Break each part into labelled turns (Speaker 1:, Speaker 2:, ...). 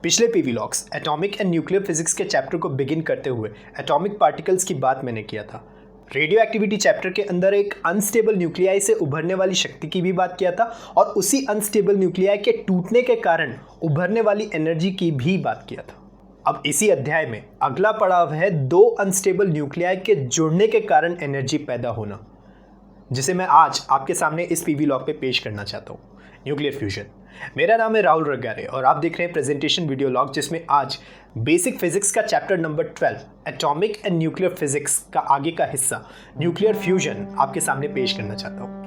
Speaker 1: पिछले PV logs atomic and nuclear physics के chapter को बिगिन करते हुए एटॉमिक पार्टिकल्स की बात मैंने किया था। रेडियो एक्टिविटी चैप्टर के अंदर एक अनस्टेबल न्यूक्लियाई से उभरने वाली शक्ति की भी बात किया था और उसी अनस्टेबल न्यूक्लियाई के टूटने के कारण उभरने वाली एनर्जी की भी बात किया था। अब इसी अध्याय में अगला पड़ाव है दो अनस्टेबल न्यूक्लियाई के जुड़ने के कारण एनर्जी पैदा होना, जिसे मैं आज आपके सामने इस पीवी लॉग पे पेश करना चाहता हूँ, न्यूक्लियर फ्यूजन। मेरा नाम है राहुल रगारे और आप देख रहे हैं प्रेजेंटेशन वीडियो लॉग, जिसमें आज बेसिक फिजिक्स का chapter number 12 atomic and nuclear physics का आगे का हिस्सा न्यूक्लियर फ्यूजन आपके सामने पेश करना चाहता हूँ।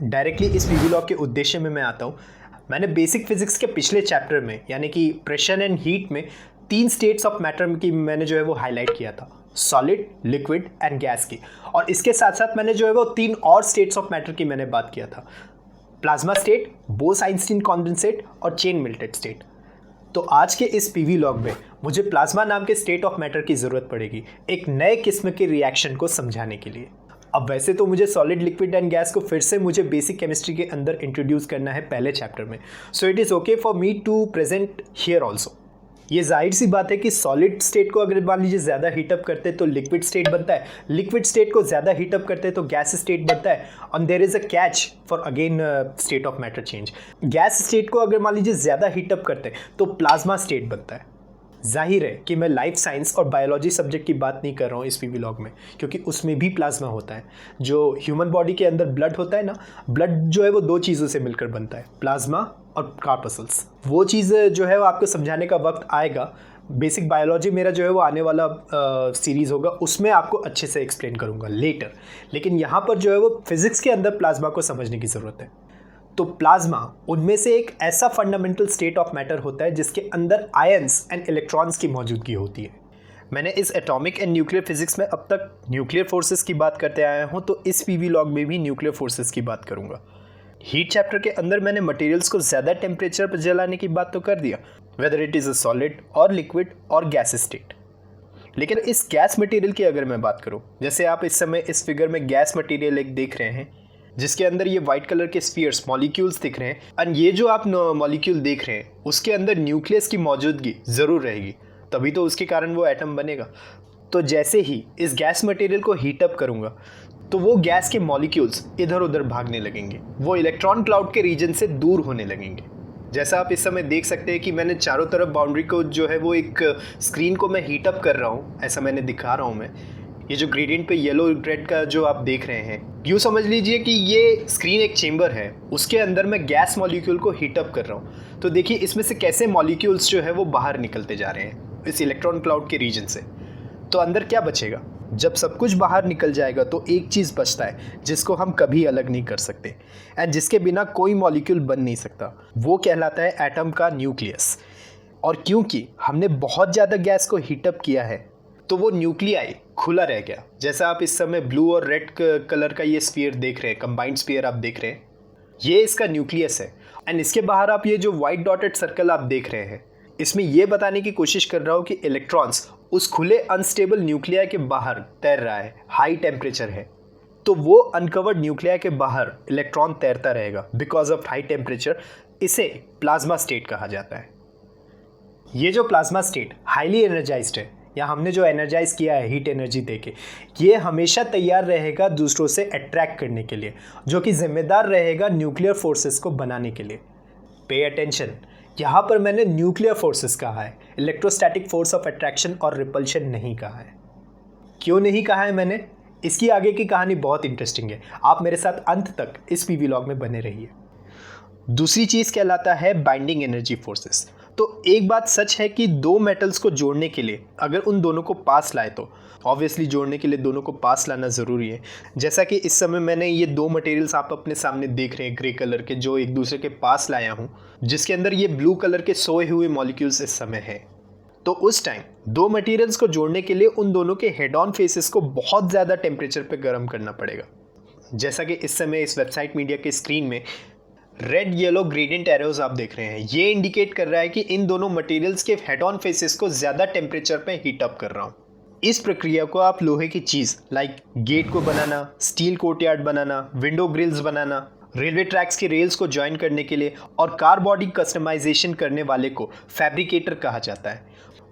Speaker 1: डायरेक्टली इस वीडियो लॉग के उद्देश्य में मैं आता हूँ। मैंने बेसिक फिजिक्स के पिछले चैप्टर में यानी कि प्रेशर एंड हीट में 3 स्टेट्स ऑफ मैटर की मैंने जो है वो हाईलाइट किया था, सॉलिड, लिक्विड एंड गैस की। और इसके साथ साथ मैंने जो है वो 3 और स्टेट्स ऑफ मैटर की मैंने बात किया था, प्लाज्मा स्टेट, बोस-आइंस्टीन कॉन्डेंसेट और चेन मेल्टेड स्टेट। तो आज के इस पीवी लॉग में मुझे प्लाज्मा नाम के स्टेट ऑफ मैटर की ज़रूरत पड़ेगी एक नए किस्म के रिएक्शन को समझाने के लिए। अब वैसे तो मुझे सॉलिड, लिक्विड एंड गैस को फिर से मुझे बेसिक केमिस्ट्री के अंदर इंट्रोड्यूस करना है पहले चैप्टर में, so it is okay for me to present here also. ये जाहिर सी बात है कि सॉलिड स्टेट को अगर मान लीजिए ज़्यादा हीटअप करते तो लिक्विड स्टेट बनता है, लिक्विड स्टेट को ज़्यादा हीटअप करते तो गैस स्टेट बनता है, और there is a catch for again state of matter change. Gas state को अगर मान लीजिए ज़्यादा हीटअप करते तो प्लाज्मा स्टेट बनता है। जाहिर है कि मैं लाइफ साइंस और बायोलॉजी सब्जेक्ट की बात नहीं कर रहा हूँ इस पीवी लॉग में, क्योंकि उसमें भी प्लाज्मा होता है। जो ह्यूमन बॉडी के अंदर ब्लड होता है ना, ब्लड जो है वो 2 चीज़ों से मिलकर बनता है, प्लाज्मा और कॉर्पस्कल्स। वो चीज़ जो है वो आपको समझाने का वक्त आएगा। बेसिक बायोलॉजी मेरा जो है वो आने वाला सीरीज़ होगा, उसमें आपको अच्छे से एक्सप्लेन करूँगा लेटर। लेकिन यहाँ पर जो है वो फिज़िक्स के अंदर प्लाज्मा को समझने की ज़रूरत है। तो प्लाज्मा उनमें से एक ऐसा फंडामेंटल स्टेट ऑफ मैटर होता है जिसके अंदर आयंस एंड इलेक्ट्रॉन्स की मौजूदगी होती है। मैंने इस एटॉमिक एंड न्यूक्लियर फिजिक्स में अब तक न्यूक्लियर फोर्सेस की बात करते आया हूँ, तो इस पीवी लॉग में भी न्यूक्लियर फोर्सेस की बात करूँगा। हीट चैप्टर के अंदर मैंने मटेरियल्स को ज़्यादा टेम्परेचर पर जलाने की बात तो कर दिया, whether it is a solid और लिक्विड और गैस स्टेट। लेकिन इस गैस मटेरियल की अगर मैं बात करूँ, जैसे आप इस समय इस फिगर में गैस मटेरियल एक देख रहे हैं जिसके अंदर ये वाइट कलर के स्फीयर्स मॉलिक्यूल्स दिख रहे हैं, और ये जो आप मॉलिक्यूल देख रहे हैं उसके अंदर न्यूक्लियस की मौजूदगी ज़रूर रहेगी, तभी तो उसके कारण वो एटम बनेगा। तो जैसे ही इस गैस मटेरियल को हीटअप करूँगा तो वो गैस के मॉलिक्यूल्स इधर उधर भागने लगेंगे, वो इलेक्ट्रॉन क्लाउड के रीजन से दूर होने लगेंगे। जैसा आप इस समय देख सकते हैं कि मैंने चारों तरफ बाउंड्री को जो है वो एक स्क्रीन को मैं हीटअप कर रहा हूँ, ऐसा मैंने दिखा रहा हूँ मैं। ये जो ग्रेडियंट पे येलो रेड का जो आप देख रहे हैं, यूँ समझ लीजिए कि ये स्क्रीन एक चेंबर है, उसके अंदर मैं गैस मॉलिक्यूल को हीटअप कर रहा हूँ। तो देखिए इसमें से कैसे मॉलिक्यूल्स जो है वो बाहर निकलते जा रहे हैं इस इलेक्ट्रॉन क्लाउड के रीजन से। तो अंदर क्या बचेगा? जब सब कुछ बाहर निकल जाएगा तो एक चीज़ बचता है जिसको हम कभी अलग नहीं कर सकते एंड जिसके बिना कोई मॉलिक्यूल बन नहीं सकता। वो कहलाता है एटम का न्यूक्लियस। और क्योंकि हमने बहुत ज़्यादा गैस को हीटअप किया है तो वो न्यूक्लियाई खुला रह गया। जैसा आप इस समय ब्लू और रेड कलर का ये स्फीयर देख रहे हैं, कंबाइंड स्फीयर आप देख रहे हैं, ये इसका न्यूक्लियस है। एंड इसके बाहर आप ये जो वाइट डॉटेड सर्कल आप देख रहे हैं, इसमें ये बताने की कोशिश कर रहा हूँ कि इलेक्ट्रॉन्स उस खुले अनस्टेबल न्यूक्लियाई के बाहर तैर रहा है, हाई टेम्परेचर है, तो वो अनकवर्ड न्यूक्लियाई के बाहर इलेक्ट्रॉन तैरता रहेगा बिकॉज ऑफ हाई टेम्परेचर। इसे प्लाज्मा स्टेट कहा जाता है। ये जो प्लाज्मा स्टेट हाईली एनर्जाइज्ड है, या हमने जो एनर्जाइज किया है हीट एनर्जी देके, ये हमेशा तैयार रहेगा दूसरों से अट्रैक्ट करने के लिए, जो कि जिम्मेदार रहेगा न्यूक्लियर फोर्सेस को बनाने के लिए। पे अटेंशन, यहाँ पर मैंने न्यूक्लियर फोर्सेस कहा है, इलेक्ट्रोस्टैटिक फोर्स ऑफ अट्रैक्शन और रिपल्शन नहीं कहा है। क्यों नहीं कहा है मैंने? इसकी आगे की कहानी बहुत इंटरेस्टिंग है, आप मेरे साथ अंत तक इस पीवी लॉग में बने रहिए। दूसरी चीज़ कहलाता है बाइंडिंग एनर्जी फोर्सेस। तो एक बात सच है कि दो मेटल्स को जोड़ने के लिए अगर उन दोनों को पास लाए, तो ऑब्वियसली जोड़ने के लिए दोनों को पास लाना ज़रूरी है। जैसा कि इस समय मैंने ये 2 मटेरियल्स आप अपने सामने देख रहे हैं ग्रे कलर के, जो एक दूसरे के पास लाया हूँ, जिसके अंदर ये ब्लू कलर के सोए हुए मॉलिक्यूल्स इस समय हैं। तो उस टाइम 2 मटेरियल्स को जोड़ने के लिए उन दोनों के हेड ऑन फेसेस को बहुत ज़्यादा टेम्परेचर पर गर्म करना पड़ेगा। जैसा कि इस समय इस वेबसाइट मीडिया के स्क्रीन में रेड येलो ग्रेडियंट एरोज आप देख रहे हैं, ये इंडिकेट कर रहा है कि इन दोनों मटेरियल्स के हेड ऑन फेसेस को ज़्यादा टेम्परेचर पे हीट अप कर रहा हूँ। इस प्रक्रिया को आप लोहे की चीज़ लाइक गेट को बनाना, स्टील कोर्टयार्ड बनाना, विंडो ग्रिल्स बनाना, रेलवे ट्रैक्स के रेल्स को ज्वाइन करने के लिए और कार बॉडी कस्टमाइजेशन करने वाले को फैब्रिकेटर कहा जाता है।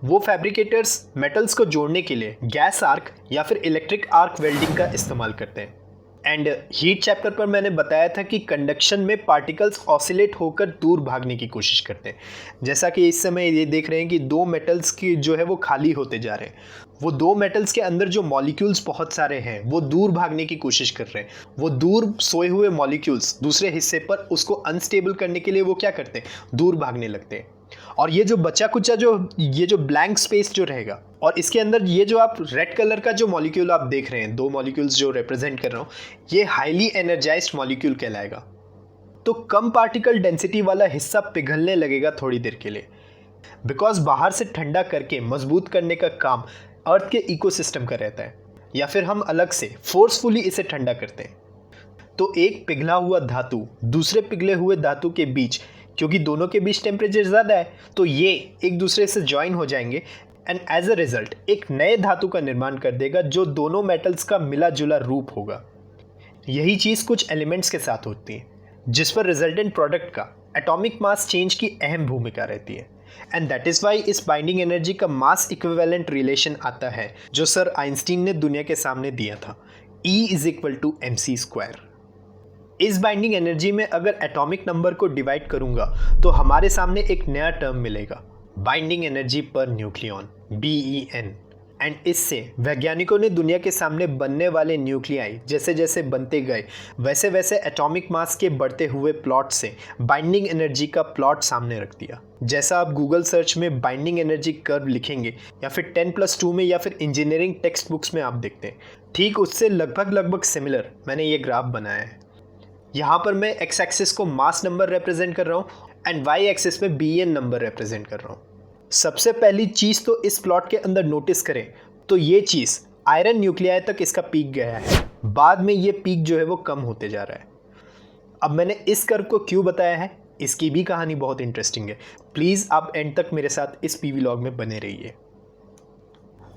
Speaker 1: वो फैब्रिकेटर्स मेटल्स को जोड़ने के लिए गैस आर्क या फिर इलेक्ट्रिक आर्क वेल्डिंग का इस्तेमाल करते हैं। एंड हीट चैप्टर पर मैंने बताया था कि कंडक्शन में पार्टिकल्स ऑसिलेट होकर दूर भागने की कोशिश करते हैं। जैसा कि इस समय ये देख रहे हैं कि दो मेटल्स की जो है वो खाली होते जा रहे हैं। वो दो मेटल्स के अंदर जो मॉलिक्यूल्स बहुत सारे हैं वो दूर भागने की कोशिश कर रहे हैं। वो दूर सोए हुए मॉलिक्यूल्स दूसरे हिस्से पर उसको अनस्टेबल करने के लिए वो क्या करते हैं, दूर भागने लगते हैं। और ये जो बचा कुचा ये जो ब्लैंक स्पेस जो रहेगा और इसके अंदर ये जो आप रेड कलर का जो मॉलिक्यूल आप देख रहे हैं, दो मॉलिक्यूल्स जो रिप्रेजेंट कर रहा हूँ, ये हाईली एनर्जाइज्ड मॉलिक्यूल कहलाएगा। तो कम पार्टिकल डेंसिटी वाला हिस्सा पिघलने लगेगा थोड़ी देर के लिए, बिकॉज बाहर से ठंडा करके मजबूत करने का काम अर्थ के इकोसिस्टम का रहता है, या फिर हम अलग से फोर्सफुली इसे ठंडा करते हैं। तो एक पिघला हुआ धातु दूसरे पिघले हुए धातु के बीच, क्योंकि दोनों के बीच टेम्परेचर ज़्यादा है, तो ये एक दूसरे से ज्वाइन हो जाएंगे एंड एज अ रिजल्ट एक नए धातु का निर्माण कर देगा जो दोनों मेटल्स का मिला जुला रूप होगा। यही चीज़ कुछ एलिमेंट्स के साथ होती है, जिस पर रिजल्टेंट प्रोडक्ट का एटॉमिक मास चेंज की अहम भूमिका रहती है। एंड दैट इज़ वाई इस बाइंडिंग एनर्जी का मास इक्विवेलेंट रिलेशन आता है जो सर आइंस्टीन ने दुनिया के सामने दिया था, E=mc²। इस बाइंडिंग एनर्जी में अगर एटॉमिक नंबर को डिवाइड करूंगा तो हमारे सामने एक नया टर्म मिलेगा, बाइंडिंग एनर्जी पर न्यूक्लियॉन, BeN। एंड इससे वैज्ञानिकों ने दुनिया के सामने बनने वाले न्यूक्लियाई जैसे जैसे बनते गए वैसे वैसे एटॉमिक मास के बढ़ते हुए प्लॉट से बाइंडिंग एनर्जी का प्लॉट सामने रख दिया। जैसा आप गूगल सर्च में बाइंडिंग एनर्जी कर्व लिखेंगे या फिर 10+2 में या फिर इंजीनियरिंग टेक्स्ट बुक्स में आप देखते हैं, ठीक उससे लगभग सिमिलर मैंने ये ग्राफ बनाया है। यहाँ पर मैं एक्स एक्सिस को मास नंबर रिप्रेजेंट कर रहा हूँ एंड वाई एक्सिस में BeN नंबर रिप्रेजेंट कर रहा हूँ। सबसे पहली चीज़ तो इस प्लॉट के अंदर नोटिस करें तो ये चीज़ आयरन न्यूक्लियाई तक इसका पीक गया है, बाद में ये पीक जो है वो कम होते जा रहा है। अब मैंने इस कर्व को क्यों बताया है, इसकी भी कहानी बहुत इंटरेस्टिंग है। प्लीज़ आप एंड तक मेरे साथ इस PV लॉग में बने रहिए।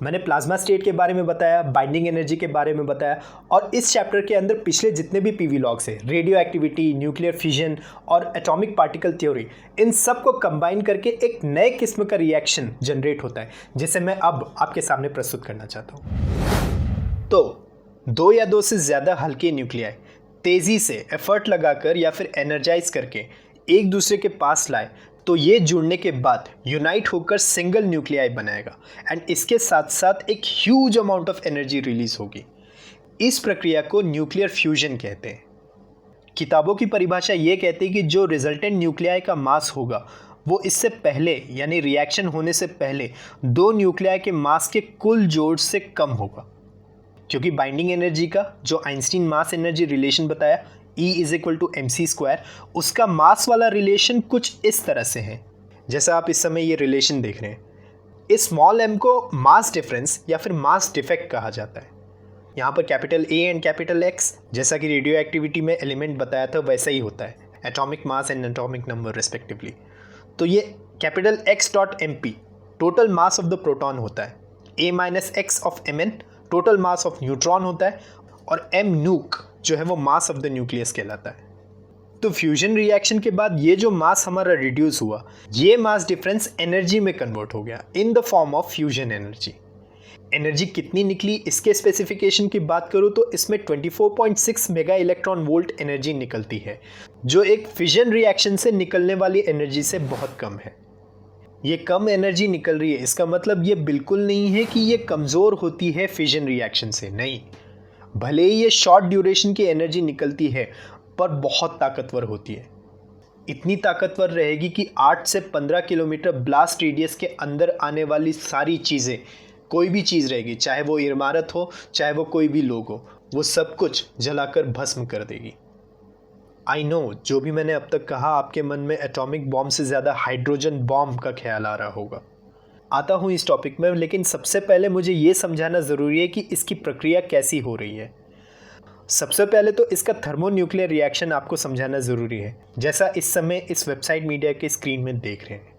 Speaker 1: मैंने प्लाज्मा स्टेट के बारे में बताया, बाइंडिंग एनर्जी के बारे में बताया, और इस चैप्टर के अंदर पिछले जितने भी PV लॉग्स हैं, रेडियो एक्टिविटी, न्यूक्लियर फिजन और एटॉमिक पार्टिकल थ्योरी, इन सब को कंबाइन करके एक नए किस्म का रिएक्शन जनरेट होता है जिसे मैं अब आपके सामने प्रस्तुत करना चाहता हूँ। तो दो या दो से ज़्यादा हल्के न्यूक्लियाई तेज़ी से एफर्ट लगाकर या फिर एनर्जाइज करके एक दूसरे के पास लाए तो ये जुड़ने के बाद यूनाइट होकर सिंगल न्यूक्लियाई बनाएगा एंड इसके साथ साथ एक huge amount of energy release होगी। इस प्रक्रिया को न्यूक्लियर फ्यूजन कहते हैं। किताबों की परिभाषा ये कहती है कि जो रिजल्टेंट न्यूक्लियाई का मास होगा वो इससे पहले यानी रिएक्शन होने से पहले दो न्यूक्लियाई के मास के कुल जोड़ से कम होगा, क्योंकि बाइंडिंग एनर्जी का जो आइंस्टीन मास एनर्जी रिलेशन बताया E=mc², उसका मास वाला रिलेशन कुछ इस तरह से है जैसा आप इस समय ये रिलेशन देख रहे हैं। इस स्मॉल m को मास डिफरेंस या फिर मास डिफेक्ट कहा जाता है। यहाँ पर capital A and capital X जैसा कि रेडियो एक्टिविटी में एलिमेंट बताया था वैसा ही होता है, atomic mass and atomic number respectively. तो ये capital X.mp total mass of the proton होता है, A-X of Mn total mass of neutron होता है, और m न्यूक जो है वो मास ऑफ द न्यूक्लियस कहलाता है। तो फ्यूजन रिएक्शन के बाद ये जो मास हमारा रिड्यूस हुआ, ये मास डिफरेंस एनर्जी में कन्वर्ट हो गया in the form of fusion energy. Energy कितनी निकली इसके स्पेसिफिकेशन की बात करूँ तो इसमें 24.6 मेगा इलेक्ट्रॉन वोल्ट एनर्जी निकलती है, जो एक फिजन रिएक्शन से निकलने वाली एनर्जी से बहुत कम है। ये कम एनर्जी निकल रही है, इसका मतलब ये बिल्कुल नहीं है कि ये कमज़ोर होती है फिजन रिएक्शन से, नहीं। भले ही ये शॉर्ट ड्यूरेशन की एनर्जी निकलती है पर बहुत ताकतवर होती है। इतनी ताकतवर रहेगी कि 8 से 15 किलोमीटर ब्लास्ट रेडियस के अंदर आने वाली सारी चीज़ें, कोई भी चीज़ रहेगी, चाहे वो इमारत हो चाहे वो कोई भी लोग हो, वो सब कुछ जलाकर भस्म कर देगी। आई नो जो भी मैंने अब तक कहा आपके मन में एटॉमिक बॉम्ब से ज़्यादा हाइड्रोजन बॉम्ब का ख्याल आ रहा होगा। आता हूँ इस टॉपिक में, लेकिन सबसे पहले मुझे ये समझाना ज़रूरी है कि इसकी प्रक्रिया कैसी हो रही है। सबसे पहले तो इसका थर्मोन्यूक्लियर रिएक्शन आपको समझाना ज़रूरी है, जैसा इस समय इस वेबसाइट मीडिया के स्क्रीन में देख रहे हैं।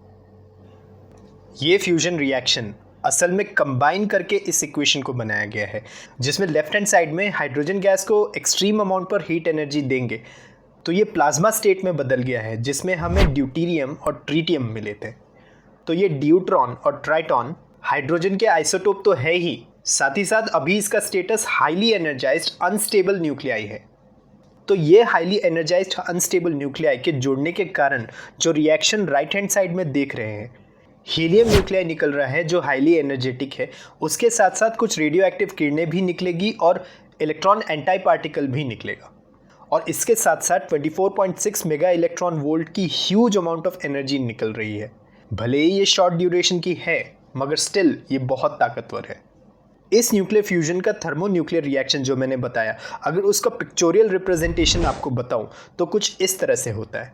Speaker 1: ये फ्यूजन रिएक्शन असल में कंबाइन करके इस इक्वेशन को बनाया गया है, जिसमें लेफ्ट हैंड साइड में हाइड्रोजन गैस को एक्सट्रीम अमाउंट पर हीट एनर्जी देंगे तो ये प्लाज्मा स्टेट में बदल गया है, जिसमें हमें ड्यूटेरियम और ट्रीटियम मिले थे। तो ये ड्यूट्रॉन और ट्राइटॉन हाइड्रोजन के आइसोटोप तो है ही, साथ ही साथ अभी इसका status highly energised unstable nuclei है। तो ये हाईली एनर्जाइज्ड अनस्टेबल न्यूक्लियाई के जुड़ने के कारण जो रिएक्शन राइट हैंड साइड में देख रहे हैं, हीलियम न्यूक्लियाई निकल रहा है जो हाईली एनर्जेटिक है, उसके साथ साथ कुछ रेडियो एक्टिव किरणें भी निकलेगी और इलेक्ट्रॉन एंटी पार्टिकल भी निकलेगा, और इसके साथ साथ 24.6 मेगा इलेक्ट्रॉन वोल्ट की ह्यूज अमाउंट ऑफ एनर्जी निकल रही है। भले ही ये शॉर्ट ड्यूरेशन की है, मगर स्टिल ये बहुत ताकतवर है। इस न्यूक्लियर फ्यूजन का थर्मोन्यूक्लियर रिएक्शन जो मैंने बताया, अगर उसका पिक्चोरियल रिप्रेजेंटेशन आपको बताऊं तो कुछ इस तरह से होता है,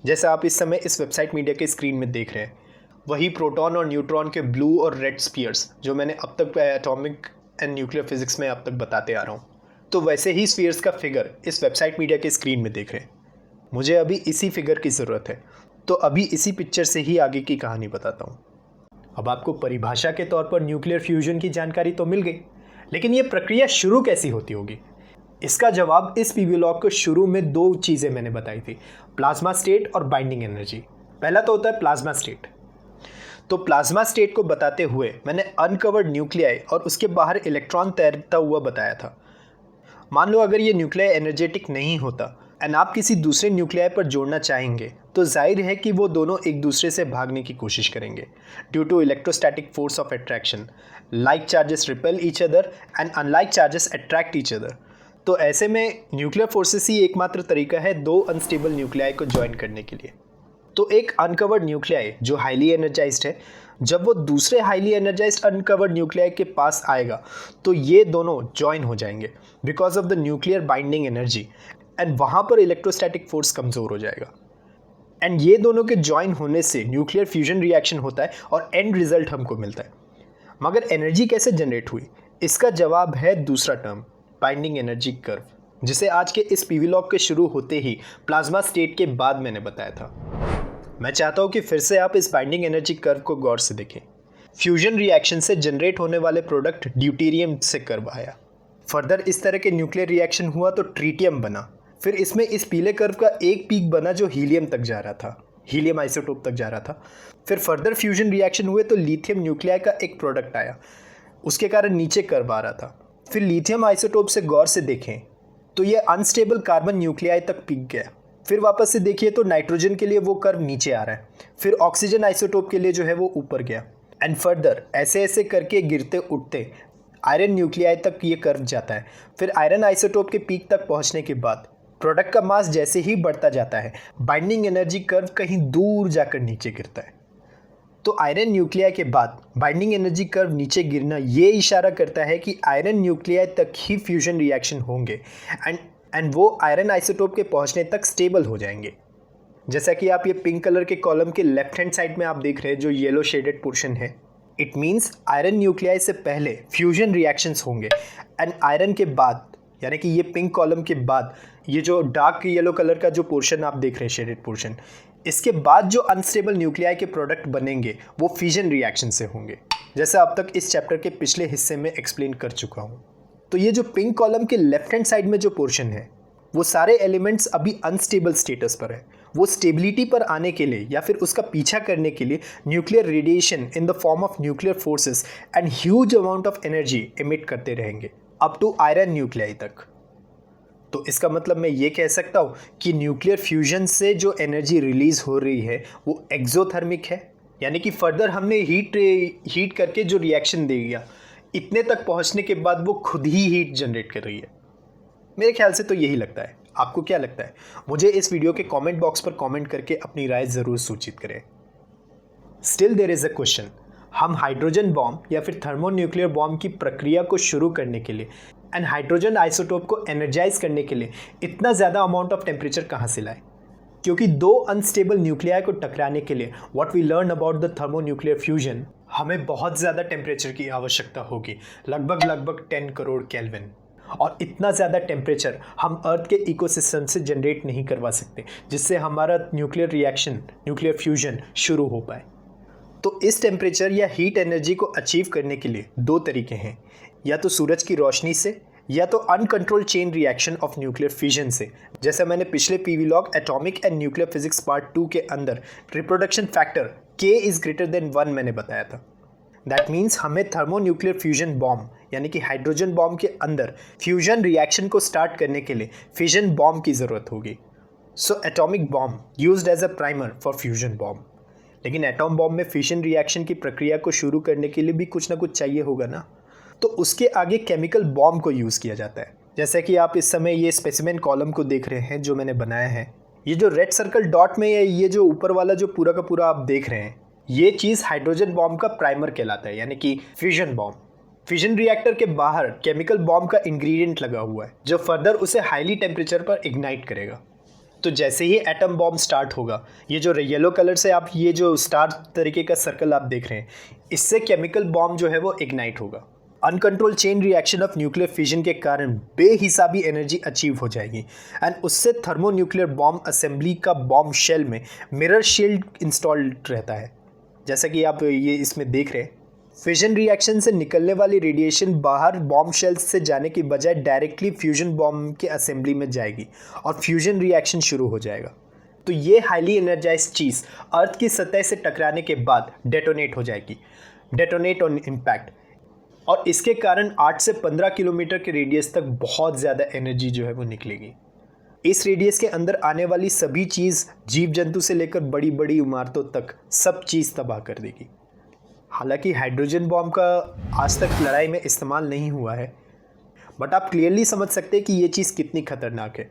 Speaker 1: जैसा आप इस समय इस वेबसाइट मीडिया के स्क्रीन में देख रहे हैं। वही प्रोटॉन और न्यूट्रॉन के ब्लू और रेड स्फीयर्स जो मैंने अब तक एटॉमिक एंड न्यूक्लियर फिजिक्स में अब तक बताते आ रहा हूँ, तो वैसे ही स्फीयर्स का फिगर इस वेबसाइट मीडिया के स्क्रीन में देख रहे हैं। मुझे अभी इसी फिगर की ज़रूरत है, तो अभी इसी पिक्चर से ही आगे की कहानी बताता हूँ। अब आपको परिभाषा के तौर पर न्यूक्लियर फ्यूजन की जानकारी तो मिल गई, लेकिन ये प्रक्रिया शुरू कैसी होती होगी? इसका जवाब इस पीवी लॉग को शुरू में दो चीज़ें मैंने बताई थी, प्लाज्मा स्टेट और बाइंडिंग एनर्जी। पहला तो होता है प्लाज्मा स्टेट। तो प्लाज्मा स्टेट को बताते हुए मैंने अनकवर्ड न्यूक्लियाई और उसके बाहर इलेक्ट्रॉन तैरता हुआ बताया था। मान लो अगर ये न्यूक्लियाई एनर्जेटिक नहीं होता एंड आप किसी दूसरे न्यूक्लियाई पर जोड़ना चाहेंगे, तो जाहिर है कि वो दोनों एक दूसरे से भागने की कोशिश करेंगे due to electrostatic force of attraction. Like charges repel each other and unlike charges attract each other. तो ऐसे में न्यूक्लियर फोर्सेस ही एकमात्र तरीका है दो अनस्टेबल न्यूक्लियाई को ज्वाइन करने के लिए। तो एक अनकवर्ड न्यूक्लियाई जो हाईली एनर्जाइज्ड है, जब वो दूसरे हाईली एनर्जाइज्ड अनकवर्ड न्यूक्लियाई के पास आएगा तो ये दोनों ज्वाइन हो जाएंगे because of the nuclear binding energy, and वहाँ पर इलेक्ट्रोस्टैटिक फोर्स कमज़ोर हो जाएगा। एंड ये दोनों के ज्वाइन होने से न्यूक्लियर फ्यूजन रिएक्शन होता है और एंड रिजल्ट हमको मिलता है। मगर एनर्जी कैसे जनरेट हुई? इसका जवाब है दूसरा टर्म, बाइंडिंग एनर्जी कर्व, जिसे आज के इस पीवी लॉग के शुरू होते ही प्लाज्मा स्टेट के बाद मैंने बताया था। मैं चाहता हूँ कि फिर से आप इस बाइंडिंग एनर्जी कर्व को गौर से देखें। फ्यूजन रिएक्शन से जनरेट होने वाले प्रोडक्ट ड्यूटेरियम से कर्व आया। फर्दर इस तरह के न्यूक्लियर रिएक्शन हुआ तो ट्रीटियम बना। फिर इसमें इस पीले कर्व का एक पीक बना जो हीलियम तक जा रहा था, हीलियम आइसोटोप तक जा रहा था। फिर फर्दर फ्यूजन रिएक्शन हुए तो लिथियम न्यूक्लियाई का एक प्रोडक्ट आया, उसके कारण नीचे कर्व आ रहा था। फिर लिथियम आइसोटोप से गौर से देखें तो ये अनस्टेबल कार्बन न्यूक्लियाई तक पीक गया। फिर वापस से देखिए तो नाइट्रोजन के लिए वो कर्व नीचे आ रहा है। फिर ऑक्सीजन आइसोटोप के लिए जो है वो ऊपर गया, एंड फर्दर ऐसे ऐसे करके गिरते उठते आयरन न्यूक्लियाई तक ये कर्व जाता है। फिर आयरन आइसोटोप के पीक तक पहुंचने के बाद प्रोडक्ट का मास जैसे ही बढ़ता जाता है, बाइंडिंग एनर्जी कर्व कहीं दूर जाकर नीचे गिरता है। तो आयरन न्यूक्लियाई के बाद बाइंडिंग एनर्जी कर्व नीचे गिरना ये इशारा करता है कि आयरन न्यूक्लियाई तक ही फ्यूजन रिएक्शन होंगे एंड वो आयरन आइसोटोप के पहुंचने तक स्टेबल हो जाएंगे। जैसा कि आप ये पिंक कलर के कॉलम के लेफ्ट हैंड साइड में आप देख रहे हैं जो येलो शेडेड पोर्शन है, इट मीन्स आयरन न्यूक्लियाई से पहले फ्यूजन रिएक्शंस होंगे एंड आयरन के बाद, यानी कि ये पिंक कॉलम के बाद ये जो डार्क येलो कलर का जो पोर्शन आप देख रहे हैं शेडेड पोर्शन, इसके बाद जो अनस्टेबल न्यूक्लियाई के प्रोडक्ट बनेंगे वो फिजन रिएक्शन से होंगे, जैसा अब तक इस चैप्टर के पिछले हिस्से में एक्सप्लेन कर चुका हूँ। तो ये जो पिंक कॉलम के लेफ्ट हैंड साइड में जो पोर्शन है, वो सारे एलिमेंट्स अभी अनस्टेबल स्टेटस पर है। वो स्टेबिलिटी पर आने के लिए या फिर उसका पीछा करने के लिए nuclear radiation in the form of nuclear forces and huge amount of energy emit करते रहेंगे अप टू आयरन न्यूक्लियाई तक। तो इसका मतलब मैं ये कह सकता हूँ कि न्यूक्लियर फ्यूजन से जो एनर्जी रिलीज हो रही है वो एक्सोथर्मिक है, यानी कि फर्दर हमने हीट करके जो रिएक्शन दे दिया, इतने तक पहुँचने के बाद वो खुद ही हीट जनरेट कर रही है। मेरे ख्याल से तो यही लगता है। आपको क्या लगता है? मुझे इस वीडियो के कमेंट बॉक्स पर कमेंट करके अपनी राय ज़रूर सूचित करें। Still there is a question, हम हाइड्रोजन बॉम्ब या फिर थर्मोन्यूक्लियर बॉम्ब की प्रक्रिया को शुरू करने के लिए एंड हाइड्रोजन आइसोटोप को एनर्जाइज करने के लिए इतना ज़्यादा अमाउंट ऑफ टेम्परेचर कहाँ से लाए? क्योंकि दो अनस्टेबल न्यूक्लियाई को टकराने के लिए what we learn about the thermonuclear fusion, हमें बहुत ज़्यादा टेम्परेचर की आवश्यकता होगी, लगभग 10 करोड़ केल्विन। और इतना ज़्यादा टेम्परेचर हम अर्थ के इकोसिस्टम से जनरेट नहीं करवा सकते जिससे हमारा न्यूक्लियर रिएक्शन, न्यूक्लियर फ्यूजन शुरू हो पाए। तो इस टेम्परेचर या हीट एनर्जी को अचीव करने के लिए दो तरीके हैं, या तो सूरज की रोशनी से या तो uncontrolled chain reaction of nuclear fusion से। जैसा मैंने पिछले पीवीलॉग atomic and nuclear physics part 2 के अंदर reproduction factor K is greater than 1 मैंने बताया था। दैट मीन्स हमें थर्मोन्यूक्लियर फ्यूजन बॉम्ब यानी कि हाइड्रोजन बॉम्ब के अंदर फ्यूजन रिएक्शन को स्टार्ट करने के लिए फिजन बॉम्ब की ज़रूरत होगी। So atomic bomb used as a primer for fusion bomb. लेकिन एटॉम बॉम्ब में फिशन रिएक्शन की प्रक्रिया को शुरू करने के लिए भी कुछ ना कुछ चाहिए होगा ना, तो उसके आगे केमिकल बॉम्ब को यूज़ किया जाता है। जैसे कि आप इस समय ये स्पेसिमेन कॉलम को देख रहे हैं जो मैंने बनाया है। ये जो रेड सर्कल डॉट में है, ये जो ऊपर वाला जो पूरा का पूरा आप देख रहे हैं, ये चीज़ हाइड्रोजन बॉम्ब का प्राइमर कहलाता है, यानी कि फ्यूजन बॉम्ब। फ्यूजन रिएक्टर के बाहर केमिकल बॉम्ब का इंग्रेडिएंट लगा हुआ है जो फर्दर उसे हाईली टेम्परेचर पर इग्नाइट करेगा। तो जैसे ही एटम बॉम्ब स्टार्ट होगा, ये जो येलो कलर से आप ये जो स्टार तरीके का सर्कल आप देख रहे हैं, इससे केमिकल बॉम्ब जो है वो इग्नाइट होगा। Uncontrol chain reaction of nuclear fission के कारण बेहिसाबी एनर्जी अचीव हो जाएगी एंड उससे थर्मोन्यूक्लियर बॉम्ब असेंबली का बॉम्ब शेल में मिरर शील्ड इंस्टॉल्ड रहता है। जैसा कि आप ये इसमें देख रहे हैं, फिजन रिएक्शन से निकलने वाली रेडिएशन बाहर बॉम्ब शेल से जाने की बजाय डायरेक्टली फ्यूजन बॉम्ब के असेंबली में जाएगी और फ्यूजन रिएक्शन शुरू हो जाएगा। तो ये हाईली एनर्जाइज चीज़ अर्थ की सतह से टकराने के बाद डेटोनेट हो जाएगी, डेटोनेट ऑन इम्पैक्ट, और इसके कारण 8 से 15 किलोमीटर के रेडियस तक बहुत ज़्यादा एनर्जी जो है वो निकलेगी। इस रेडियस के अंदर आने वाली सभी चीज़, जीव जंतु से लेकर बड़ी बड़ी इमारतों तक, सब चीज़ तबाह कर देगी। हालांकि हाइड्रोजन बॉम्ब का आज तक लड़ाई में इस्तेमाल नहीं हुआ है, बट आप क्लियरली समझ सकते हैं कि ये चीज़ कितनी खतरनाक है।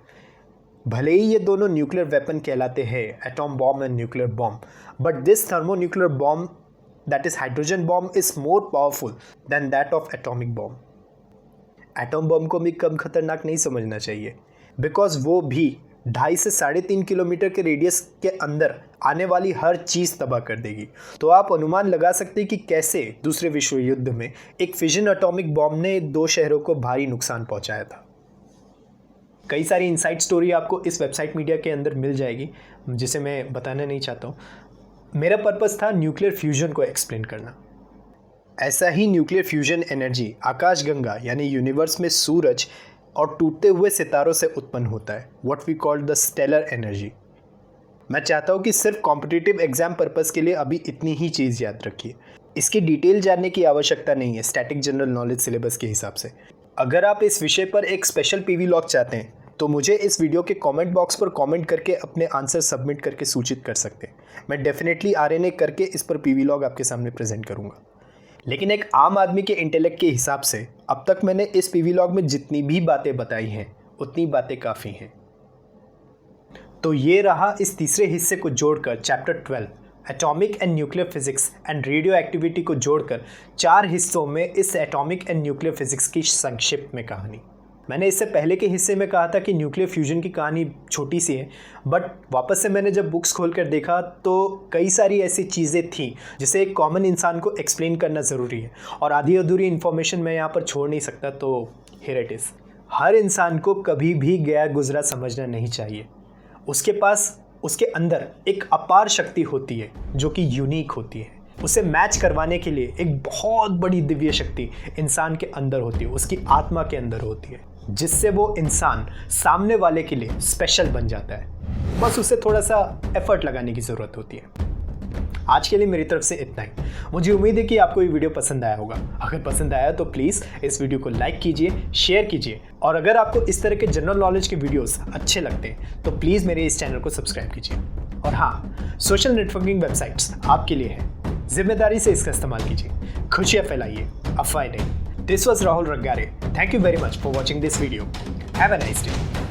Speaker 1: भले ही ये दोनों न्यूक्लियर वेपन कहलाते हैं, atom bomb and nuclear bomb, but this thermonuclear bomb that is hydrogen bomb is more powerful than that of atomic bomb. Atom bomb को भी कम खतरनाक नहीं समझना चाहिए, बिकॉज वो भी 2.5 से 3.5 किलोमीटर के रेडियस के अंदर आने वाली हर चीज़ तबाह कर देगी। तो आप अनुमान लगा सकते हैं कि कैसे दूसरे विश्व युद्ध में एक फिजन एटॉमिक बॉम्ब ने 2 शहरों को भारी नुकसान पहुंचाया था। कई सारी इनसाइड स्टोरी आपको इस वेबसाइट मीडिया के अंदर मिल जाएगी, जिसे मैं बताना नहीं चाहता हूँ। मेरा पर्पस था न्यूक्लियर फ्यूजन को एक्सप्लेन करना। ऐसा ही न्यूक्लियर फ्यूजन एनर्जी आकाशगंगा यानी यूनिवर्स में सूरज और टूटते हुए सितारों से उत्पन्न होता है, what we call the stellar energy. मैं चाहता हूँ कि सिर्फ कॉम्पिटिटिव एग्जाम पर्पस के लिए अभी इतनी ही चीज़ याद रखिए, इसकी डिटेल जानने की आवश्यकता नहीं है स्टैटिक जनरल नॉलेज सिलेबस के हिसाब से। अगर आप इस विषय पर एक स्पेशल पीवीलॉग चाहते हैं तो मुझे इस वीडियो के कमेंट बॉक्स पर कमेंट करके अपने आंसर सबमिट करके सूचित कर सकते हैं। मैं डेफिनेटली आरएनए करके इस पर पीवीलॉग आपके सामने प्रेजेंट करूंगा। लेकिन एक आम आदमी के इंटेलेक्ट के हिसाब से अब तक मैंने इस पीवीलॉग में जितनी भी बातें बताई हैं उतनी बातें काफ़ी हैं। तो ये रहा इस तीसरे हिस्से को जोड़कर chapter 12 atomic and nuclear physics and radio activity को जोड़कर 4 हिस्सों में इस एटॉमिक एंड न्यूक्लियर फिजिक्स की संक्षिप्त में कहानी। मैंने इससे पहले के हिस्से में कहा था कि न्यूक्लियर फ्यूजन की कहानी छोटी सी है, बट वापस से मैंने जब बुक्स खोल कर देखा तो कई सारी ऐसी चीज़ें थीं जिसे एक कॉमन इंसान को एक्सप्लेन करना ज़रूरी है, और आधी अधूरी इन्फॉर्मेशन मैं यहाँ पर छोड़ नहीं सकता। तो हियर इट इज़। हर इंसान को कभी भी गया गुजरा समझना नहीं चाहिए। उसके पास, उसके अंदर एक अपार शक्ति होती है जो कि यूनिक होती है। उसे मैच करवाने के लिए एक बहुत बड़ी दिव्य शक्ति इंसान के अंदर होती है, उसकी आत्मा के अंदर होती है, जिससे वो इंसान सामने वाले के लिए स्पेशल बन जाता है। बस उसे थोड़ा सा एफर्ट लगाने की ज़रूरत होती है। आज के लिए मेरी तरफ से इतना ही। मुझे उम्मीद है कि आपको ये वीडियो पसंद आया होगा। अगर पसंद आया तो प्लीज़ इस वीडियो को लाइक कीजिए, शेयर कीजिए, और अगर आपको इस तरह के जनरल नॉलेज के वीडियोस अच्छे लगते हैं तो प्लीज़ मेरे इस चैनल को सब्सक्राइब कीजिए। और हाँ, सोशल नेटवर्किंग वेबसाइट्स आपके लिए है, जिम्मेदारी से इसका इस्तेमाल कीजिए, खुशियाँ फैलाइए, अफवाह नहीं। This was Rahul Rangare. Thank you very much for watching this video. Have a nice day.